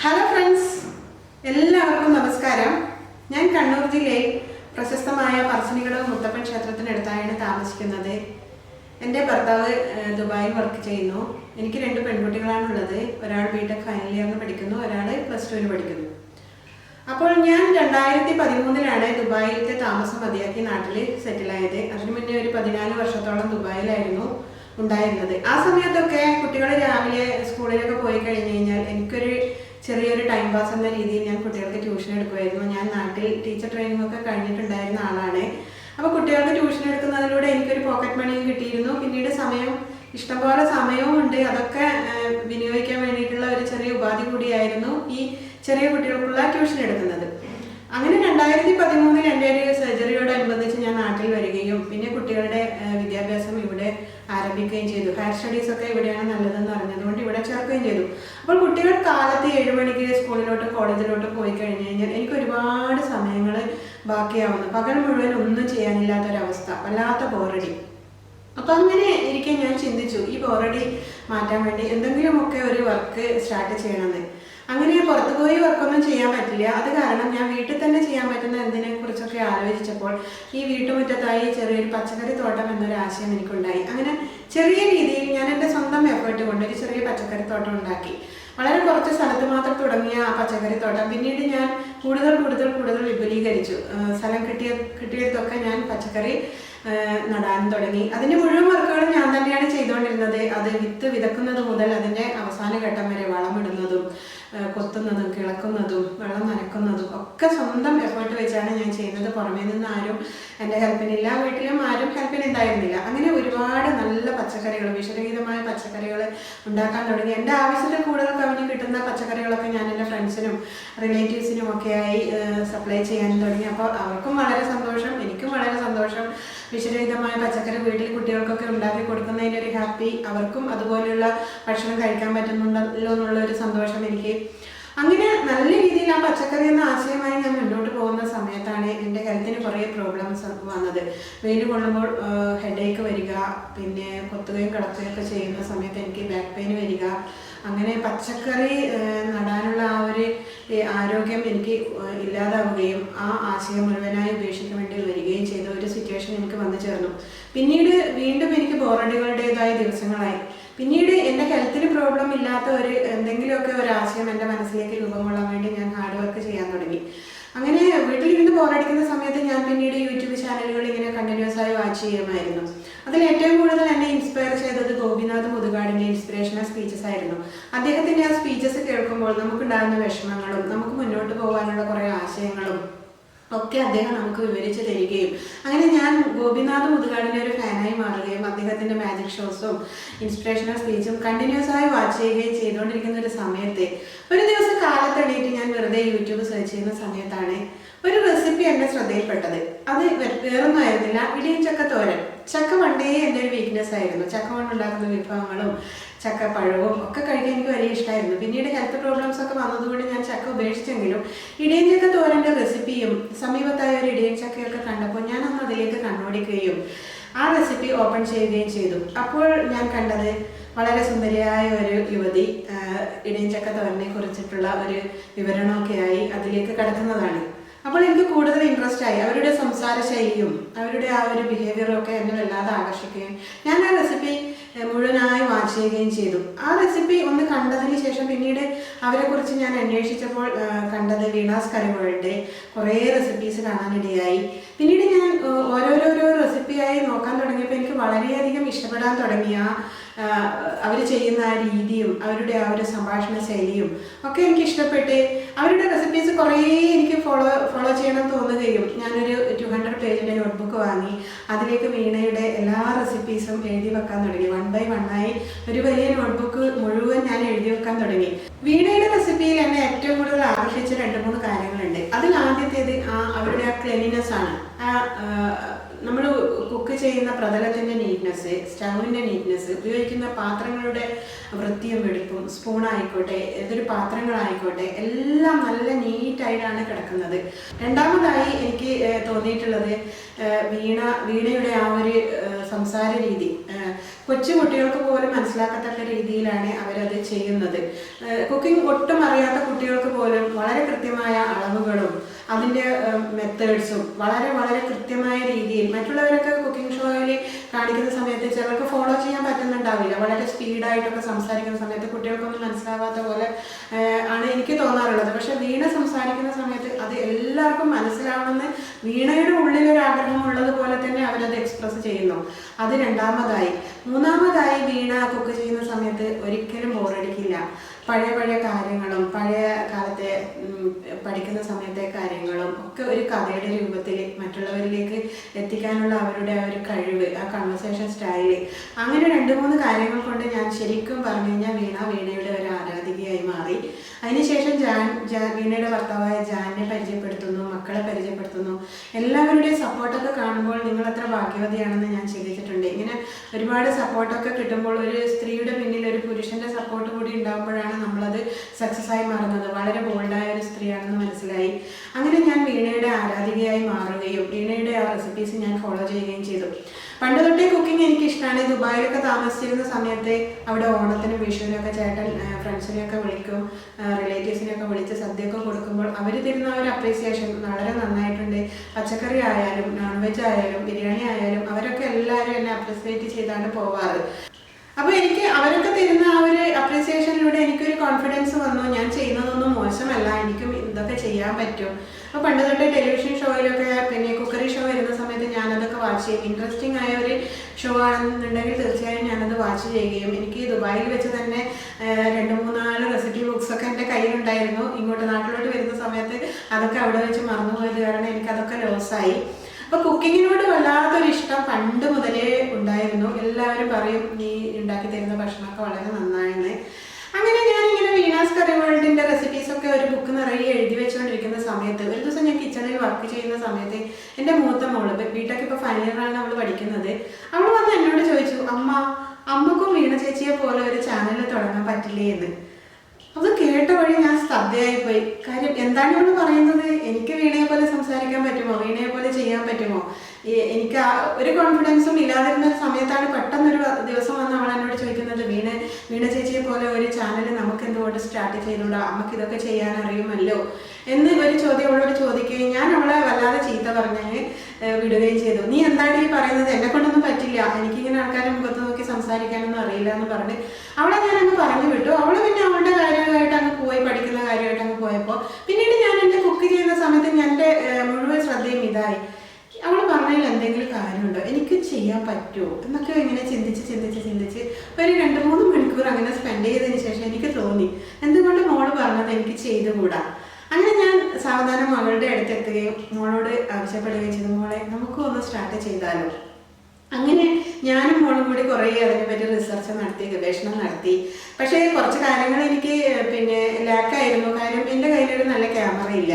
Hello friends, എല്ലാവർക്കും നമസ്കാരം. ഞാൻ കണ്ണൂർ ജില്ലയിൽ പ്രശസ്തമായ പറശ്ശിനിക്കടവ് മുത്തപ്പൻ ക്ഷേത്രത്തിനടുത്തായാണ് താമസിക്കുന്നത്. എൻ്റെ ഭർത്താവ് ദുബായിൽ വർക്ക് ചെയ്യുന്നു. എനിക്ക് 2 പെൺകുട്ടികളാണുള്ളത്. ഒരാൾ ബിടെക് ഫൈനൽ ഇയറിന് പഠിക്കുന്നു, ഒരാൾ +2 പഠിക്കുന്നു. അപ്പോൾ ഞാൻ 2013 ദുബായിലത്തെ താമസം മതിയാക്കി നാട്ടിൽ സെറ്റിലായത്. അതിനു മുന്നേ ഒരു 14 വർഷത്തോളം ദുബായിലായിരുന്നു ഉണ്ടായിരുന്നത്. ആ സമയത്തൊക്കെ കുട്ടികൾ രാവിലെ സ്കൂളിലൊക്കെ പോയി കഴിഞ്ഞ് കഴിഞ്ഞാൽ എനിക്കൊരു ചെറിയൊരു ടൈം പാസ് എന്ന രീതിയിൽ ഞാൻ കുട്ടികൾക്ക് ട്യൂഷൻ എടുക്കുമായിരുന്നു. ഞാൻ നാട്ടിൽ ടീച്ചർ ട്രെയിനിങ് ഒക്കെ കഴിഞ്ഞിട്ടുണ്ടായിരുന്ന ആളാണ്. അപ്പോൾ കുട്ടികൾക്ക് ട്യൂഷൻ എടുക്കുന്നതിലൂടെ എനിക്കൊരു പോക്കറ്റ് മണിയും കിട്ടിയിരുന്നു. പിന്നീട് ഇഷ്ടംപോലെ സമയവും ഉണ്ട്. അതൊക്കെ വിനിയോഗിക്കാൻ വേണ്ടിയിട്ടുള്ള ഒരു ചെറിയ ഉപാധി കൂടിയായിരുന്നു ഈ ചെറിയ കുട്ടികൾക്കുള്ള ട്യൂഷൻ എടുക്കുന്നത്. അങ്ങനെ 2013 എൻ്റെ ഒരു സർജറിയോടനുബന്ധിച്ച് ഞാൻ നാട്ടിൽ വരികയും പിന്നെ കുട്ടികളുടെ വിദ്യാഭ്യാസം ഇവിടെ ആരംഭിക്കുകയും ചെയ്തു. ഹയർ സ്റ്റഡീസ് ഒക്കെ ഇവിടെയാണ് നല്ലതെന്ന് അറിഞ്ഞതുകൊണ്ട് ഇവിടെ ചേർക്കുകയും ചെയ്തു. അപ്പോൾ കുട്ടികൾ കാലത്ത് 7 മണിക്ക് സ്കൂളിലോട്ടും കോളേജിലോട്ടും പോയി കഴിഞ്ഞ് കഴിഞ്ഞാൽ എനിക്ക് ഒരുപാട് സമയങ്ങൾ ബാക്കിയാവുന്നു. പകൽ മുഴുവൻ ഒന്നും ചെയ്യാനില്ലാത്തൊരവസ്ഥ, വല്ലാത്ത ബോറടി. അപ്പം അങ്ങനെ ഇരിക്കെ ഞാൻ ചിന്തിച്ചു, ഈ ബോറടി മാറ്റാൻ വേണ്ടി എന്തെങ്കിലുമൊക്കെ ഒരു വർക്ക് സ്റ്റാർട്ട് ചെയ്യണമെന്ന്. അങ്ങനെ പുറത്തു പോയി വർക്കൊന്നും ചെയ്യാൻ പറ്റില്ല. അത് കാരണം ഞാൻ വീട്ടിൽ തന്നെ ചെയ്യാൻ പറ്റുന്ന എന്തിനെ കുറിച്ചൊക്കെ ആലോചിച്ചപ്പോൾ ഈ വീട്ടുമുറ്റത്തായി ചെറിയൊരു പച്ചക്കറി തോട്ടം എന്നൊരു ആശയം എനിക്കുണ്ടായി. അങ്ങനെ ചെറിയ രീതിയിൽ ഞാൻ എൻ്റെ സ്വന്തം എഫേർട്ട് കൊണ്ട് ഒരു ചെറിയ പച്ചക്കറി തോട്ടം ഉണ്ടാക്കി. വളരെ കുറച്ച് സ്ഥലത്ത് മാത്രം തുടങ്ങിയ ആ പച്ചക്കറി തോട്ടം പിന്നീട് ഞാൻ കൂടുതൽ വിപുലീകരിച്ചു. സ്ഥലം കിട്ടിയിടത്തൊക്കെ ഞാൻ പച്ചക്കറി നടാൻ തുടങ്ങി. അതിൻ്റെ മുഴുവൻ വർക്കുകളും ഞാൻ തന്നെയാണ് ചെയ്തുകൊണ്ടിരുന്നത്. അത് വിത്ത് വിതക്കുന്നത് മുതൽ അതിൻ്റെ അവസാന ഘട്ടം വരെ വളമിടുന്നതും കൊത്തുന്നതും കിളക്കുന്നതും വെള്ളം നനക്കുന്നതും ഒക്കെ സ്വന്തം എഫേർട്ട് വെച്ചാണ് ഞാൻ ചെയ്യുന്നത്. പുറമേ നിന്ന് ആരും എൻ്റെ ഹെൽപ്പിനില്ല, വീട്ടിലും ആരും ഹെൽപ്പിനുണ്ടായിരുന്നില്ല. അങ്ങനെ ഒരുപാട് നല്ല പച്ചക്കറികൾ, വിഷരഹിതമായ പച്ചക്കറികൾ ഉണ്ടാക്കാൻ തുടങ്ങി. എൻ്റെ ആവശ്യത്തിൽ കൂടുതൽ കവിഞ്ഞ് കിട്ടുന്ന പച്ചക്കറികളൊക്കെ ഞാൻ എൻ്റെ ഫ്രണ്ട്സിനും റിലേറ്റീവ്സിനും ഒക്കെയായി സപ്ലൈ ചെയ്യാൻ തുടങ്ങി. അപ്പോൾ അവർക്കും വളരെ സന്തോഷം, എനിക്കും വളരെ സന്തോഷം. വിഷരഹിതമായ പച്ചക്കറി വീട്ടിൽ കുട്ടികൾക്കൊക്കെ ഉണ്ടാക്കി കൊടുക്കുന്നതിൻ്റെ ഒരു ഹാപ്പി, അവർക്കും അതുപോലെയുള്ള ഭക്ഷണം കഴിക്കാൻ പറ്റുന്നുണ്ടല്ലോ എന്നുള്ളൊരു സന്തോഷം എനിക്ക്. അങ്ങനെ നല്ല രീതിയിൽ ആ പച്ചക്കറി എന്ന ആശയമായി ഞാൻ മുന്നോട്ട് പോകുന്ന സമയത്താണ് എൻ്റെ ഹെൽത്തിന് കുറേ പ്രോബ്ലംസ് വന്നത്. വെയിൽ കൊള്ളുമ്പോൾ ഹെഡേക്ക് വരിക, പിന്നെ കൊത്തുകയും കിടക്കുകയൊക്കെ ചെയ്യുന്ന സമയത്ത് എനിക്ക് ബാക്ക് പെയിൻ വരിക. അങ്ങനെ പച്ചക്കറി നടാനുള്ള ആ ഒരു ആരോഗ്യം എനിക്ക് ഇല്ലാതാവുകയും ആ ആശയം മുഴുവനായി ഉപേക്ഷിക്കേണ്ടി വരികയും ചെയ്ത ഒരു സിറ്റുവേഷൻ എനിക്ക് വന്നു ചേർന്നു. പിന്നീട് വീണ്ടും എനിക്ക് ബോറടികളുടേതായ ദിവസങ്ങളായി. പിന്നീട് എൻ്റെ ഹെൽത്തിന് പ്രോബ്ലം ഇല്ലാത്ത എന്തെങ്കിലുമൊക്കെ ഒരു ആശയം എൻ്റെ മനസ്സിലേക്ക് രൂപം കൊള്ളാൻ വേണ്ടി ഞാൻ ഹാർഡ് വർക്ക് ചെയ്യാൻ തുടങ്ങി. അങ്ങനെ വീട്ടിലിരുന്ന് ബോറടിക്കുന്ന സമയത്ത് ഞാൻ പിന്നീട് യൂട്യൂബ് ചാനലുകൾ ഇങ്ങനെ കണ്ടിന്യൂസ് ആയി വാച്ച് ചെയ്യുമായിരുന്നു. അതിൽ ഏറ്റവും കൂടുതൽ എന്നെ ഇൻസ്പയർ ചെയ്തത് ഗോപിനാഥ് മുതുകാടിൻ്റെ ഇൻസ്പിറേഷണൽ സ്പീച്ചസ് ആയിരുന്നു. അദ്ദേഹത്തിൻ്റെ ആ സ്പീച്ചസ് കേൾക്കുമ്പോൾ നമുക്കുണ്ടാകുന്ന വിഷമങ്ങളും നമുക്ക് മുന്നോട്ട് പോകാനുള്ള കുറേ ആശയങ്ങളും ഒക്കെ അദ്ദേഹം നമുക്ക് വിവരിച്ച് തരികയും അങ്ങനെ ഞാൻ ഗോപിനാഥ് മുതുകാടിൻ്റെ ഒരു ഫാനായി മാറുകയും അദ്ദേഹത്തിൻ്റെ മാജിക് ഷോസും ഇൻസ്പിറേഷണൽ സ്പീച്ചും കണ്ടിന്യൂസ് ആയി വാച്ച് ചെയ്യുകയും ചെയ്തുകൊണ്ടിരിക്കുന്ന ഒരു സമയത്ത് ഒരു ദിവസം കാലത്തെണീറ്റ് ഞാൻ വെറുതെ യൂട്യൂബ് സെർച്ച് ചെയ്യുന്ന സമയത്താണ് ഒരു റെസിപ്പി എൻ്റെ ശ്രദ്ധയിൽപ്പെട്ടത്. അത് വേറൊന്നും ആയിരുന്നില്ല, ഇടിയും ചക്ക തോരൻ. ചക്ക പണ്ടേ എൻ്റെ ഒരു വീക്ക്നെസ് ആയിരുന്നു. ചക്ക കൊണ്ടുണ്ടാക്കുന്ന വിഭവങ്ങളും ചക്കപ്പഴവും ഒക്കെ കഴിക്കാൻ എനിക്ക് വലിയ ഇഷ്ടമായിരുന്നു. പിന്നീട് ഹെൽത്ത് പ്രോബ്ലംസ് ഒക്കെ വന്നതുകൊണ്ട് ഞാൻ ചക്ക ഉപേക്ഷിച്ചെങ്കിലും ഇടിയൻ ചക്ക തോരൻ്റെ റെസിപ്പിയും സമീപത്തായ ഒരു ഇടിയൻ ചക്കയൊക്കെ കണ്ടപ്പോൾ ഞാൻ അന്ന് അതിലേക്ക് കണ്ണോടിക്കുകയും ആ റെസിപ്പി ഓപ്പൺ ചെയ്യുകയും ചെയ്തു. അപ്പോൾ ഞാൻ കണ്ടത് വളരെ സുന്ദരിയായ ഒരു യുവതി ഇടിയൻ ചക്ക തോരനെ കുറിച്ചിട്ടുള്ള ഒരു വിവരണമൊക്കെയായി അതിലേക്ക് കടക്കുന്നതാണ്. അപ്പോൾ എനിക്ക് കൂടുതൽ ഇൻട്രസ്റ്റ് ആയി. അവരുടെ സംസാര ശൈലിയും അവരുടെ ആ ഒരു ബിഹേവിയറും ഒക്കെ എന്നെ വല്ലാതെ ആകർഷിക്കുകയും ഞാൻ ആ റെസിപ്പി മുഴുവനായി വാച്ച് ചെയ്യുകയും ചെയ്തു. ആ റെസിപ്പി ഒന്ന് കണ്ടതിന് ശേഷം പിന്നീട് അവരെക്കുറിച്ച് ഞാൻ അന്വേഷിച്ചപ്പോൾ കണ്ടത് വീണാസ് കറിമുകളുടെ കുറേ റെസിപ്പീസ് കാണാനിടയായി. പിന്നീട് ഞാൻ ഓരോരോ റെസിപ്പിയായി നോക്കാൻ തുടങ്ങിയപ്പോൾ എനിക്ക് വളരെയധികം ഇഷ്ടപ്പെടാൻ തുടങ്ങിയ അവർ ചെയ്യുന്ന ആ രീതിയും അവരുടെ ആ ഒരു സംഭാഷണ ശൈലിയും ഒക്കെ എനിക്ക് ഇഷ്ടപ്പെട്ട് അവരുടെ റെസിപ്പീസ് കുറേ എനിക്ക് ഫോളോ ചെയ്യണം തോന്നുകയും ഞാനൊരു 200 പേജിൻ്റെ നോട്ട്ബുക്ക് വാങ്ങി അതിലേക്ക് വീണയുടെ എല്ലാ റെസിപ്പീസും എഴുതി വെക്കാൻ തുടങ്ങി. 1 by 1 ആയി ഒരു വലിയ നോട്ട്ബുക്ക് മുഴുവൻ ഞാൻ എഴുതി വെക്കാൻ തുടങ്ങി. വീണയുടെ റെസിപ്പിയിൽ എന്നെ ഏറ്റവും കൂടുതൽ ആകർഷിച്ച 2-3 കാര്യങ്ങളുണ്ട്. അതിൽ ആദ്യത്തേത് അവരുടെ ആ ക്ലീനിനെസ് ആണ്. നമ്മൾ കുക്ക് കുക്ക് ചെയ്യുന്ന പ്രതലത്തിൻ്റെ നീറ്റ്നെസ്, സ്റ്റൗവിൻ്റെ നീറ്റ്നെസ്, ഉപയോഗിക്കുന്ന പാത്രങ്ങളുടെ വൃത്തിയും വെടുപ്പും, സ്പൂണായിക്കോട്ടെ ഏതൊരു പാത്രങ്ങളായിക്കോട്ടെ എല്ലാം നല്ല നീറ്റായിട്ടാണ് കിടക്കുന്നത്. രണ്ടാമതായി എനിക്ക് തോന്നിയിട്ടുള്ളത് വീണയുടെ ആ ഒരു സംസാര രീതി. കൊച്ചു കുട്ടികൾക്ക് പോലും മനസ്സിലാക്കത്തക്ക രീതിയിലാണ് അവരത് ചെയ്യുന്നത്. കുക്കിംഗ് ഒട്ടും അറിയാത്ത കുട്ടികൾക്ക് പോലും വളരെ കൃത്യമായ അളവുകളും അതിൻ്റെ മെത്തേഡ്സും വളരെ വളരെ കൃത്യമായ രീതിയിൽ മറ്റുള്ളവരൊക്കെ കുക്കിംഗ് ഷോയിൽ കാണിക്കുന്ന സമയത്ത് ചിലർക്ക് ഫോളോ ചെയ്യാൻ പറ്റുന്നുണ്ടാവില്ല. വളരെ സ്പീഡായിട്ടൊക്കെ സംസാരിക്കുന്ന സമയത്ത് കുട്ടികൾക്കൊന്നും മനസ്സിലാവാത്ത പോലെ ആണ് എനിക്ക് തോന്നാറുള്ളത്. പക്ഷെ വീണ സംസാരിക്കുന്ന സമയത്ത് അത് എല്ലാവർക്കും മനസ്സിലാവണമെന്ന് വീണയുടെ ഉള്ളിലൊരു ആഗ്രഹമുള്ളത് പോലെ തന്നെ അവരത് എക്സ്പ്രസ് ചെയ്യുന്നു. അത് രണ്ടാമതായി. മൂന്നാമതായി വീണ കുക്ക് ചെയ്യുന്ന സമയത്ത് ഒരിക്കലും ബോറടിക്കില്ല. പഴയ കാര്യങ്ങളും പഴയ കാലത്തെ പഠിക്കുന്ന സമയത്തെ കാര്യങ്ങളും ഒക്കെ ഒരു കഥയുടെ രൂപത്തിൽ മറ്റുള്ളവരിലേക്ക് എത്തിക്കാനുള്ള അവരുടെ ആ ഒരു കഴിവ്, ആ കൺവെർസേഷൻ സ്റ്റൈല്, അങ്ങനെ 2-3 കാര്യങ്ങൾ കൊണ്ട് ഞാൻ ശരിക്കും പറഞ്ഞു കഴിഞ്ഞാൽ വീണയുടെ ഒരു ആരാധികയായി മാറി. അതിനുശേഷം വീണയുടെ ഭർത്താവായ ജാനിനെ പരിചയപ്പെടുത്തുന്നു, മക്കളെ പരിചയപ്പെടുത്തുന്നു. എല്ലാവരുടെയും സപ്പോർട്ടൊക്കെ കാണുമ്പോൾ നിങ്ങൾ അത്ര ഭാഗ്യവതിയാണെന്ന് ഞാൻ ചിന്തിച്ചിട്ടുണ്ട്. ഇങ്ങനെ ഒരുപാട് സപ്പോർട്ടൊക്കെ കിട്ടുമ്പോൾ ഒരു സ്ത്രീയുടെ പിന്നിൽ ഒരു പുരുഷന്റെ സപ്പോർട്ട് കൂടി ഉണ്ടാകുമ്പോഴാണ് നമ്മളത് സക്സസ് ആയി മാറുന്നത്. വളരെ ബോൾഡായ ഒരു സ്ത്രീയാണെന്ന് മനസ്സിലായി. അങ്ങനെ ഞാൻ വീണയുടെ ആരാധികയായി മാറുകയും വീണയുടെ ആ റെസിപ്പീസ് ഞാൻ ഫോളോ ചെയ്യുകയും ചെയ്തു. പണ്ട് തൊട്ടേ കുക്കിംഗ് എനിക്ക് ഇഷ്ടമാണ്. ദുബായിലൊക്കെ താമസിച്ചിരുന്ന സമയത്ത് അവിടെ ഓണത്തിനും വിഷുവിനൊക്കെ ചേട്ടൻ ഫ്രണ്ട്സിനെയൊക്കെ വിളിക്കും, റിലേറ്റീവ്സിനെയൊക്കെ വിളിച്ച് സദ്യയൊക്കെ കൊടുക്കുമ്പോൾ അവർ തരുന്ന ഒരു അപ്രീസിയേഷൻ വളരെ നന്നായിട്ടുണ്ട്. പച്ചക്കറി ആയാലും നോൺ വെജ് ആയാലും ബിരിയാണി ആയാലും അവരൊക്കെ എല്ലാവരും എന്നെ അപ്രീസിയേറ്റ് ചെയ്താണ് പോവാറ്. അപ്പോൾ എനിക്ക് അവരൊക്കെ തരുന്ന ആ ഒരു അപ്രീസിയേഷനിലൂടെ എനിക്കൊരു കോൺഫിഡൻസ് വന്നു. ഞാൻ ചെയ്യുന്നതൊന്നും മോശമല്ല, എനിക്കും ഇതൊക്കെ ചെയ്യാൻ പറ്റും. അപ്പോൾ പണ്ട് തൊട്ടേ ടെലിവിഷൻ ഷോയിലൊക്കെ പിന്നെ കുക്കറി ഷോ വരുന്ന സമയത്ത് ഞാനതൊക്കെ വാച്ച് ചെയ്യും. ഇൻട്രസ്റ്റിംഗ് ആയ ഒരു ഷോ ആണെന്നുണ്ടെങ്കിൽ തീർച്ചയായും ഞാനത് വാച്ച് ചെയ്യുകയും എനിക്ക് ദുബായിൽ വെച്ച് തന്നെ 2-3-4 റെസിപ്പി ബുക്സൊക്കെ എൻ്റെ കയ്യിലുണ്ടായിരുന്നു. ഇങ്ങോട്ട് നാട്ടിലോട്ട് വരുന്ന സമയത്ത് അതൊക്കെ അവിടെ വെച്ച് മറന്നുപോയത് കാരണം എനിക്കതൊക്കെ ലോസായി. അപ്പോൾ കുക്കിങ്ങിനോട് വല്ലാത്തൊരു ഇഷ്ടം പണ്ട് മുതലേ ഉണ്ടായിരുന്നു. എല്ലാവരും പറയും നീ ഉണ്ടാക്കി തരുന്ന ഭക്ഷണമൊക്കെ വളരെ നന്നായെന്ന്. അങ്ങനെ ഞാനിങ്ങനെ വീണാസ് കറി വേൾഡിൻ്റെ റെസിപ്പീസൊക്കെ ഒരു ബുക്ക് നിറയെ എഴുതി വെച്ചുകൊണ്ടിരിക്കുന്ന സമയത്ത് ഒരു ദിവസം ഞാൻ കിച്ചണിൽ വർക്ക് ചെയ്യുന്ന സമയത്ത് എൻ്റെ മൂത്ത മോള് ബിടെക് ഇപ്പോൾ ഫൈനൽ ഇയറാണ് അവൾ പഠിക്കുന്നത്. അവൾ വന്ന് എന്നോട് ചോദിച്ചു, അമ്മക്കും വീണ ചേച്ചിയെ പോലെ ഒരു ചാനൽ തുടങ്ങാൻ പറ്റില്ലേ എന്ന്. അത് കേട്ട വഴി ഞാൻ സ്തബ്ധയായിപ്പോയി. കാര്യം എന്താണ് ഇവിടെ പറയുന്നത്? എനിക്ക് വീണയെ പോലെ സംസാരിക്കാൻ പറ്റുമോ? വീണയെ പോലെ ചെയ്യാൻ പറ്റുമോ? എനിക്ക് ഒരു കോൺഫിഡൻസും ഇല്ലാതിരുന്ന സമയത്താണ് പെട്ടെന്നൊരു ദിവസം വന്ന് അവൾ എന്നോട് ചോദിക്കുന്നത്, വീണ ചേച്ചിയെ പോലെ ഒരു ചാനൽ നമുക്ക് എന്തുകൊണ്ട് സ്റ്റാർട്ട് ചെയ്തുകൂടാ, നമുക്ക് ഇതൊക്കെ ചെയ്യാൻ അറിയുമല്ലോ എന്ന് ഒരു ചോദ്യം അവളോട് ചോദിക്കുകയും ഞാൻ അവളെ വല്ലാതെ ചീത്ത പറഞ്ഞ് വിടുകയും ചെയ്തു. നീ എന്താണ് ഈ പറയുന്നത്? എന്നെ കൊണ്ടൊന്നും പറ്റില്ല, എനിക്കിങ്ങനെ ആൾക്കാരെ മുഖത്ത് നോക്കി സംസാരിക്കാനൊന്നും അറിയില്ല എന്ന് പറഞ്ഞ് അവളെ ഞാൻ അങ്ങ് പറഞ്ഞു വിട്ടു. അവള് പിന്നെ അവളുടെ കാര്യമായിട്ട് അങ്ങ് പോയി, പഠിക്കുന്ന കാര്യമായിട്ട് അങ്ങ് പോയപ്പോൾ പിന്നീട് ഞാൻ എൻ്റെ കുക്ക് ചെയ്യുന്ന സമയത്ത് എൻ്റെ മുഴുവൻ ശ്രദ്ധയും ഇതായി, അവൾ പറഞ്ഞതിൽ എന്തെങ്കിലും കാര്യമുണ്ടോ, എനിക്ക് ചെയ്യാൻ പറ്റുമോ എന്നൊക്കെ ഇങ്ങനെ ചിന്തിച്ച് ഒരു 2-3 മണിക്കൂർ അങ്ങനെ സ്പെൻഡ് ചെയ്തതിന് ശേഷം എനിക്ക് തോന്നി എന്തുകൊണ്ട് മോള് പറഞ്ഞത് എനിക്ക് ചെയ്തുകൂടാ. അങ്ങനെ ഞാൻ സാവധാനം മകളുടെ അടുത്തെത്തുകയും മോളോട് ആവശ്യപ്പെടുകയും ചെയ്തു, മോളെ നമുക്ക് ഒന്ന് സ്റ്റാർട്ട് ചെയ്താലോ. അങ്ങനെ ഞാനും മോളും കൂടി കുറേ അതിനെപ്പറ്റി റിസർച്ച് നടത്തി, ഗവേഷണം നടത്തി. പക്ഷേ കുറച്ച് കാര്യങ്ങൾ എനിക്ക് പിന്നെ ലാക്കായിരുന്നു. കാര്യം എൻ്റെ കയ്യിലൊരു നല്ല ക്യാമറ ഇല്ല.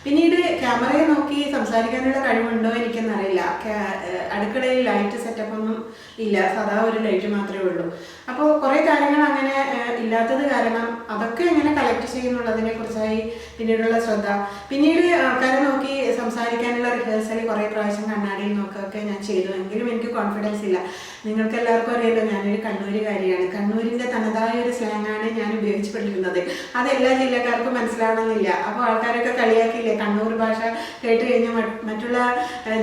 പിന്നീട് ക്യാമറയെ നോക്കി സംസാരിക്കാനുള്ള കഴിവുണ്ടോ എനിക്കെന്നറിയില്ല. അടുക്കളയിൽ ലൈറ്റ് സെറ്റപ്പ് ഒന്നും ഇല്ല, സാധാ ഒരു ലൈറ്റ് മാത്രമേ ഉള്ളൂ. അപ്പോൾ കുറേ കാര്യങ്ങൾ അങ്ങനെ ഇല്ലാത്തത് കാരണം അതൊക്കെ എങ്ങനെ കളക്ട് ചെയ്യുന്നുള്ളതിനെ കുറിച്ചായി പിന്നീടുള്ള ശ്രദ്ധ. പിന്നീട് ആൾക്കാരെ നോക്കി സംസാരിക്കാനുള്ള റിഹേഴ്സൽ കുറേ പ്രാവശ്യം കണ്ണാടിയിൽ നോക്കുകയൊക്കെ ഞാൻ ചെയ്തു. എങ്കിലും എനിക്ക് കോൺഫിഡൻസ് ഇല്ല. നിങ്ങൾക്ക് എല്ലാവർക്കും അറിയാലോ ഞാനൊരു കണ്ണൂരുകാരിയാണ്. കണ്ണൂരിൻ്റെ തനതായ ഒരു സ്ലാങ്ങാണ് ഞാൻ ഉപയോഗിച്ചുകൊണ്ടിരുന്നത്. അത് എല്ലാ ജില്ലക്കാർക്കും മനസ്സിലാവണമെന്നില്ല. അപ്പോൾ ആൾക്കാരൊക്കെ കളിയാക്കില്ലേ, കണ്ണൂർ ഭാഷ കേട്ട് കഴിഞ്ഞാൽ മറ്റുള്ള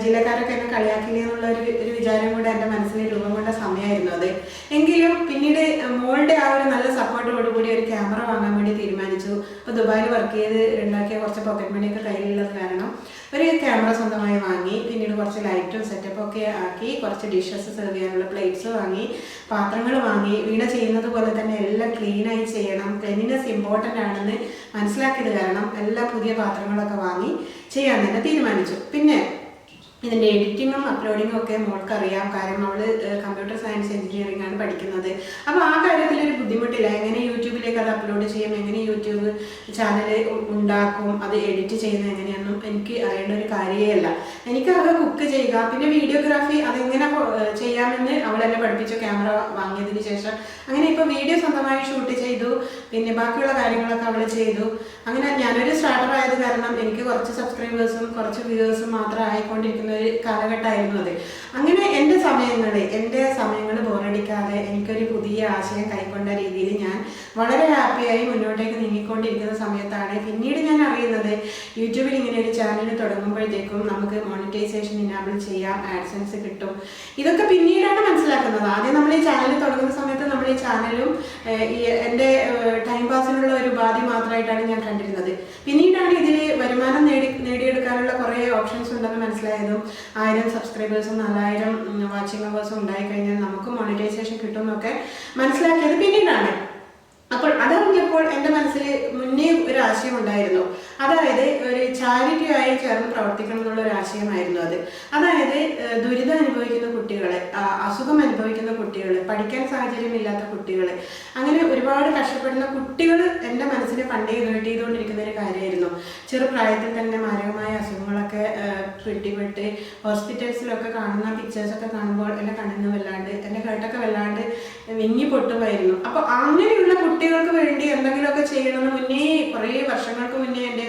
ജില്ലക്കാരൊക്കെ എന്നെ കളിയാക്കില്ലേ എന്നുള്ള ഒരു വിചാരം കൂടെ എൻ്റെ മനസ്സിൽ രൂപം കൊണ്ട സമയമായിരുന്നു അത്. എങ്കിലും പിന്നീട് മോളുടെ ആ ഒരു നല്ല സപ്പോർട്ടോടുകൂടി ഒരു ക്യാമറ വാങ്ങാൻ വേണ്ടി തീരുമാനിച്ചു. അപ്പോൾ ദുബായിൽ വർക്ക് ചെയ്ത് ഉണ്ടാക്കിയ കുറച്ച് പോക്കറ്റ് മണിയൊക്കെ കയ്യിലുള്ളത് കാരണം ഒരു ക്യാമറ സ്വന്തമായി വാങ്ങി. പിന്നീട് കുറച്ച് ലൈറ്റും സെറ്റപ്പും ഒക്കെ ആക്കി, കുറച്ച് ഡിഷസ് സെർവ് ചെയ്യാനുള്ള പ്ലേറ്റ്സ് വാങ്ങി, പാത്രങ്ങൾ വാങ്ങി. വീണ ചെയ്യുന്നത് പോലെ തന്നെ എല്ലാം ക്ലീനായി ചെയ്യണം, ക്ലീനിനെസ് ഇമ്പോർട്ടൻ്റ് ആണെന്ന് മനസ്സിലാക്കിയത് കാരണം എല്ലാ പുതിയ പാത്രങ്ങളൊക്കെ വാങ്ങി ചെയ്യാൻ തന്നെ തീരുമാനിച്ചു. പിന്നെ ഇതിൻ്റെ എഡിറ്റിങ്ങും അപ്ലോഡിങ്ങും ഒക്കെ മോൾക്കറിയാം. കാരണം അവൾ കമ്പ്യൂട്ടർ സയൻസ് എഞ്ചിനീയറിംഗ് ആണ് പഠിക്കുന്നത്. അപ്പോൾ ആ കാര്യത്തിലൊരു ബുദ്ധിമുട്ടില്ല. എങ്ങനെ യൂട്യൂബിലേക്ക് അത് അപ്ലോഡ് ചെയ്യും, എങ്ങനെ യൂട്യൂബ് ചാനൽ ഉണ്ടാക്കും, അത് എഡിറ്റ് ചെയ്യുന്നത് എങ്ങനെയൊന്നും എനിക്ക് അറിയേണ്ട ഒരു കാര്യമേ അല്ല. എനിക്കത് കുക്ക് ചെയ്യുക, പിന്നെ വീഡിയോഗ്രാഫി അതെങ്ങനെ ചെയ്യാമെന്ന് അവൾ എന്നെ പഠിപ്പിച്ചു ക്യാമറ വാങ്ങിയതിന് ശേഷം. അങ്ങനെ ഇപ്പോൾ വീഡിയോ സ്വന്തമായി ഷൂട്ട് ചെയ്തു, പിന്നെ ബാക്കിയുള്ള കാര്യങ്ങളൊക്കെ അവൾ ചെയ്തു. അങ്ങനെ ഞാനൊരു സ്റ്റാർട്ടർ ആയത് കാരണം എനിക്ക് കുറച്ച് സബ്സ്ക്രൈബേഴ്സും കുറച്ച് വ്യൂവേഴ്സും മാത്രം ആയിക്കൊണ്ടിരിക്കുന്ന ഒരു കാലഘട്ടമായിരുന്നു അത്. അങ്ങനെ എൻ്റെ സമയങ്ങൾ ബോറടിക്കാതെ എനിക്കൊരു പുതിയ ആശയം കൈക്കൊണ്ട രീതിയിൽ ഞാൻ വളരെ ഹാപ്പിയായി മുന്നോട്ടേക്ക് നീങ്ങിക്കൊണ്ടിരിക്കുന്ന സമയത്താണ് പിന്നീട് ഞാൻ അറിയുന്നത് യൂട്യൂബിൽ ഇങ്ങനെ ഒരു ചാനൽ തുടങ്ങുമ്പോഴത്തേക്കും നമുക്ക് മോണിറ്റൈസേഷൻ ഇനാബിൾ ചെയ്യാം, ആഡ്സൻസ് കിട്ടും. ഇതൊക്കെ പിന്നീടാണ് മനസ്സിലാക്കുന്നത്. ആദ്യം നമ്മൾ ഈ ചാനൽ തുടങ്ങുന്ന സമയത്ത് നമ്മൾ ഈ ചാനലും എൻ്റെ ടൈം പാസിനുള്ള ഒരു ഉപാധി മാത്രമായിട്ടാണ് ഞാൻ കണ്ടിരുന്നത്. പിന്നീടാണ് ഇതിൽ വരുമാനം നേടിയെടുക്കാനുള്ള കുറേ ഓപ്ഷൻസ് ഉണ്ടെന്ന് മനസ്സിലായതും 1000 സബ്സ്ക്രൈബേഴ്സും 4000 വാച്ചിങ് അവേഴ്സും ഉണ്ടായിക്കഴിഞ്ഞാൽ നമുക്ക് മോണിറ്റൈസേഷൻ കിട്ടും എന്നൊക്കെ മനസ്സിലാക്കിയത് പിന്നീടാണ്. അപ്പോൾ അതറിഞ്ഞപ്പോൾ എൻ്റെ മനസ്സിൽ മുന്നേ ഒരു ആശയം ഉണ്ടായിരുന്നു. അതായത് ഒരു ചാരിറ്റിയായി ചേർന്ന് പ്രവർത്തിക്കണം എന്നുള്ള ഒരു ആശയമായിരുന്നു അത്. അതായത് ദുരിതം അനുഭവിക്കുന്ന കുട്ടികളെ, അസുഖം അനുഭവിക്കുന്ന കുട്ടികൾ, പഠിക്കാൻ സാഹചര്യമില്ലാത്ത കുട്ടികൾ, അങ്ങനെ ഒരുപാട് കഷ്ടപ്പെടുന്ന കുട്ടികൾ എൻ്റെ മനസ്സിനെ പണ്ടേ ഹേർട്ട് ചെയ്തുകൊണ്ടിരിക്കുന്ന ഒരു കാര്യമായിരുന്നു. ചെറുപ്രായത്തിൽ തന്നെ മാരകമായ അസുഖങ്ങളൊക്കെ പിടിപെട്ട് ഹോസ്പിറ്റൽസിലൊക്കെ കാണുന്ന പിക്ചേഴ്സൊക്കെ കാണുമ്പോൾ എൻ്റെ കണ്ണിന്ന് വല്ലാണ്ട് എൻ്റെ കേട്ടൊക്കെ വല്ലാണ്ട് വിങ്ങി പൊട്ടുമായിരുന്നു. അപ്പോൾ അങ്ങനെയുള്ള കുട്ടികൾക്ക് വേണ്ടി എന്തെങ്കിലുമൊക്കെ ചെയ്യണമെന്ന് മുന്നേ കുറേ വർഷങ്ങൾക്ക് മുന്നേ എൻ്റെ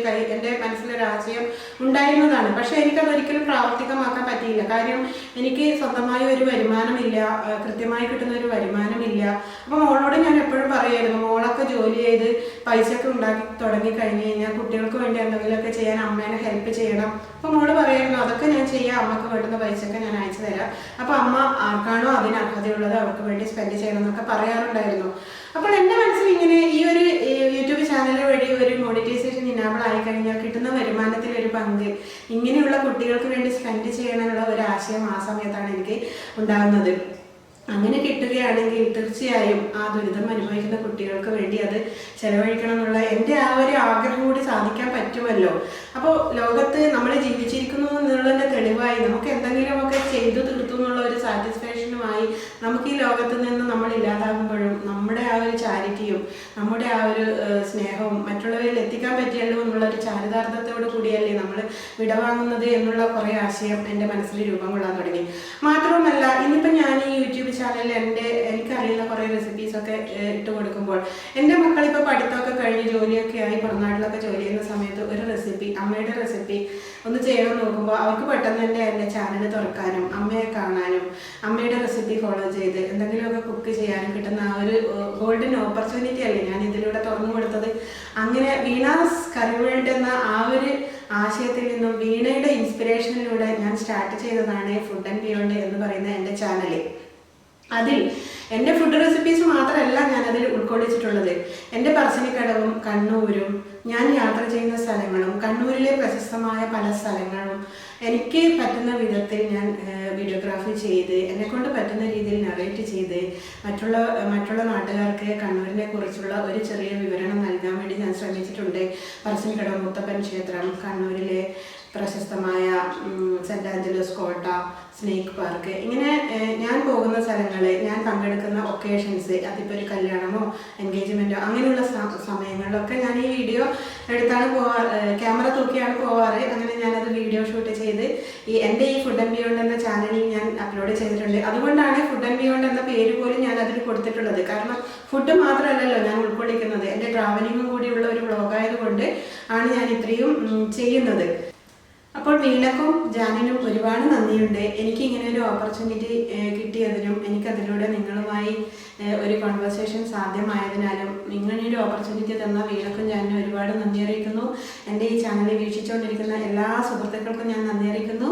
മനസ്സിലൊരാശയം ഉണ്ടായിരുന്നതാണ്. പക്ഷെ എനിക്കതൊരിക്കലും പ്രാവർത്തികമാക്കാൻ പറ്റിയില്ല. കാര്യം എനിക്ക് സ്വന്തമായ ഒരു വരുമാനമില്ല, കൃത്യമായി കിട്ടുന്ന ഒരു വരുമാനമില്ല. അപ്പോൾ മോളോട് ഞാൻ എപ്പോഴും പറയുമായിരുന്നു, മോളൊക്കെ ജോലി ചെയ്ത് പൈസയൊക്കെ ഉണ്ടാക്കി തുടങ്ങി കഴിഞ്ഞ് കഴിഞ്ഞാൽ കുട്ടികൾക്ക് വേണ്ടി എന്തെങ്കിലുമൊക്കെ ചെയ്യാൻ അമ്മേനെ ഹെൽപ്പ് ചെയ്യണം. അപ്പോൾ മോള് പറയായിരുന്നു, അതൊക്കെ ഞാൻ ചെയ്യാം, അമ്മക്ക് വേണ്ടുന്ന പൈസയൊക്കെ ഞാൻ അയച്ചു തരാം. അപ്പോൾ അമ്മ ആർക്കാണോ അതിന് അർഹതയുള്ളത് അവർക്ക് വേണ്ടി സ്പെൻഡ് ചെയ്യണം എന്നൊക്കെ പറയാറുണ്ടായിരുന്നു. അപ്പോൾ എൻ്റെ മനസ്സിൽ ഇങ്ങനെ ഈ ഒരു യൂട്യൂബ് ചാനൽ വഴി ഒരു മോണിറ്റൈസേഷൻ ഇനാബിൾ ആയി കഴിഞ്ഞാൽ കിട്ടുന്ന വരുമാനത്തിൽ ഒരു പങ്ക് ഇങ്ങനെയുള്ള കുട്ടികൾക്ക് വേണ്ടി സ്പെൻഡ് ചെയ്യണമെന്നുള്ള ഒരു ആശയം ആ സമയത്താണ് എനിക്ക് ഉണ്ടാകുന്നത്. അങ്ങനെ കിട്ടുകയാണെങ്കിൽ തീർച്ചയായും ആ ദുരിതം അനുഭവിക്കുന്ന കുട്ടികൾക്ക് വേണ്ടി അത് ചെലവഴിക്കണം എന്നുള്ള എൻ്റെ ആ ഒരു ആഗ്രഹം കൂടി സാധിക്കാൻ പറ്റുമല്ലോ. അപ്പോൾ ലോകത്ത് നമ്മൾ ജീവിച്ചിരിക്കുന്നു എന്നുള്ളതിൻ്റെ തെളിവായി നമുക്ക് എന്തെങ്കിലുമൊക്കെ ചെയ്തു തീർത്തു എന്നുള്ള ഒരു സാറ്റിസ്ഫാക്ഷനുമായി നമുക്ക് ഈ ലോകത്ത് നിന്ന് നമ്മൾ ഇല്ലാതാകുമ്പോഴും നമ്മുടെ ആ ഒരു ചാരിറ്റിയും നമ്മുടെ ആ ഒരു സ്നേഹവും മറ്റുള്ളവരിൽ എത്തിക്കാൻ പറ്റിയല്ലോ എന്നുള്ള ഒരു ചാരിതാർത്ഥത്തോട് കൂടിയല്ലേ നമ്മൾ വിടവാങ്ങുന്നത് എന്നുള്ള കുറേ ആശയം എൻ്റെ മനസ്സിൽ രൂപം കൊള്ളാൻ തുടങ്ങി. മാത്രവുമല്ല, ഇന്നിപ്പോൾ ഞാൻ ഈ യൂട്യൂബ് ചാനലിൽ എനിക്കറിയുന്ന കുറേ റെസിപ്പീസൊക്കെ ഇട്ട് കൊടുക്കുമ്പോൾ എൻ്റെ മക്കളിപ്പോൾ പഠിത്തമൊക്കെ കഴിഞ്ഞ് ജോലിയൊക്കെ ആയി പുറംനാട്ടിലൊക്കെ ജോലി ചെയ്യുന്ന സമയത്ത് ഒരു റെസിപ്പി, അമ്മയുടെ റെസിപ്പി ഒന്ന് ചെയ്യണം നോക്കുമ്പോൾ അവർക്ക് പെട്ടെന്ന് തന്നെ എൻ്റെ ചാനൽ തുറക്കാനും അമ്മയെ കാണാനും അമ്മയുടെ റെസിപ്പി ഫോളോ ചെയ്ത് എന്തെങ്കിലുമൊക്കെ കുക്ക് ചെയ്യാനും കിട്ടുന്ന ആ ഒരു ഗോൾഡൻ ഓപ്പർച്യൂണിറ്റി അല്ലേ ഞാൻ ഇതിലൂടെ തുറന്നു കൊടുത്തത്. അങ്ങനെ വീണാസ് കറി വേൾഡ് എന്ന ആ ഒരു ആശയത്തിൽ നിന്നും വീണയുടെ ഇൻസ്പിറേഷനിലൂടെ ഞാൻ സ്റ്റാർട്ട് ചെയ്തതാണ് ഫുഡ് ആൻഡ് ബിയോണ്ട് എന്ന് പറയുന്ന എൻ്റെ ചാനൽ. അതിൽ എൻ്റെ ഫുഡ് റെസിപ്പീസ് മാത്രമല്ല ഞാനതിൽ ഉൾക്കൊള്ളിച്ചിട്ടുള്ളത്. എൻ്റെ പറശ്ശിനിക്കടവും കണ്ണൂരും ഞാൻ യാത്ര ചെയ്യുന്ന സ്ഥലങ്ങളും കണ്ണൂരിലെ പ്രശസ്തമായ പല സ്ഥലങ്ങളും എനിക്ക് പറ്റുന്ന വിധത്തിൽ ഞാൻ വീഡിയോഗ്രാഫി ചെയ്ത് എന്നെക്കൊണ്ട് പറ്റുന്ന രീതിയിൽ നറേറ്റ് ചെയ്ത് മറ്റുള്ള നാട്ടുകാർക്ക് കണ്ണൂരിനെ കുറിച്ചുള്ള ഒരു ചെറിയ വിവരണം നൽകാൻ വേണ്ടി ഞാൻ ശ്രമിച്ചിട്ടുണ്ട്. പറശ്ശിനിക്കടവ് മുത്തപ്പൻ ക്ഷേത്രം, കണ്ണൂരിലെ പ്രശസ്തമായ സെൻറ് ആഞ്ചലോസ് കോട്ട, സ്നേക്ക് പാർക്ക്, ഇങ്ങനെ ഞാൻ പോകുന്ന സ്ഥലങ്ങൾ, ഞാൻ പങ്കെടുക്കുന്ന ഒക്കേഷൻസ്, അതിപ്പോൾ ഒരു കല്യാണമോ എൻഗേജ്മെൻറ്റോ അങ്ങനെയുള്ള സമയങ്ങളിലൊക്കെ ഞാൻ ഈ വീഡിയോ എടുത്താണ് പോവാറ്, ക്യാമറ തൂക്കിയാണ് പോവാറ്. അങ്ങനെ ഞാനത് വീഡിയോ ഷൂട്ട് ചെയ്ത് എൻ്റെ ഈ ഫുഡ് ആൻഡ് ബിയോണ്ട് എന്ന ചാനലിൽ ഞാൻ അപ്ലോഡ് ചെയ്തിട്ടുണ്ട്. അതുകൊണ്ടാണ് ഫുഡ് ആൻഡ് ബിയോണ്ട് എന്ന പേര് പോലും ഞാൻ അതിൽ കൊടുത്തിട്ടുള്ളത്. കാരണം ഫുഡ് മാത്രമല്ലല്ലോ ഞാൻ ഉൾക്കൊള്ളിക്കുന്നത്, എൻ്റെ ട്രാവലിങ്ങും കൂടിയുള്ള ഒരു വ്ളോഗായതുകൊണ്ട് ആണ് ഞാൻ ഇത്രയും ചെയ്യുന്നത്. അപ്പോൾ വീണക്കും ജാനിനും ഒരുപാട് നന്ദിയുണ്ട്. എനിക്ക് ഇങ്ങനെ ഒരു ഓപ്പർച്യൂണിറ്റി കിട്ടിയതിനും എനിക്കതിലൂടെ നിങ്ങളുമായി ഒരു കോൺവെർസേഷൻ സാധ്യമായതിനാലും ഇങ്ങനെയൊരു ഓപ്പർച്യൂണിറ്റി തന്ന വീണക്കും ജാനിനും ഒരുപാട് നന്ദി അറിയിക്കുന്നു. എൻ്റെ ഈ ചാനൽ വീക്ഷിച്ചുകൊണ്ടിരിക്കുന്ന എല്ലാ സുഹൃത്തുക്കൾക്കും ഞാൻ നന്ദി അറിയിക്കുന്നു.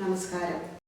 നമസ്കാരം.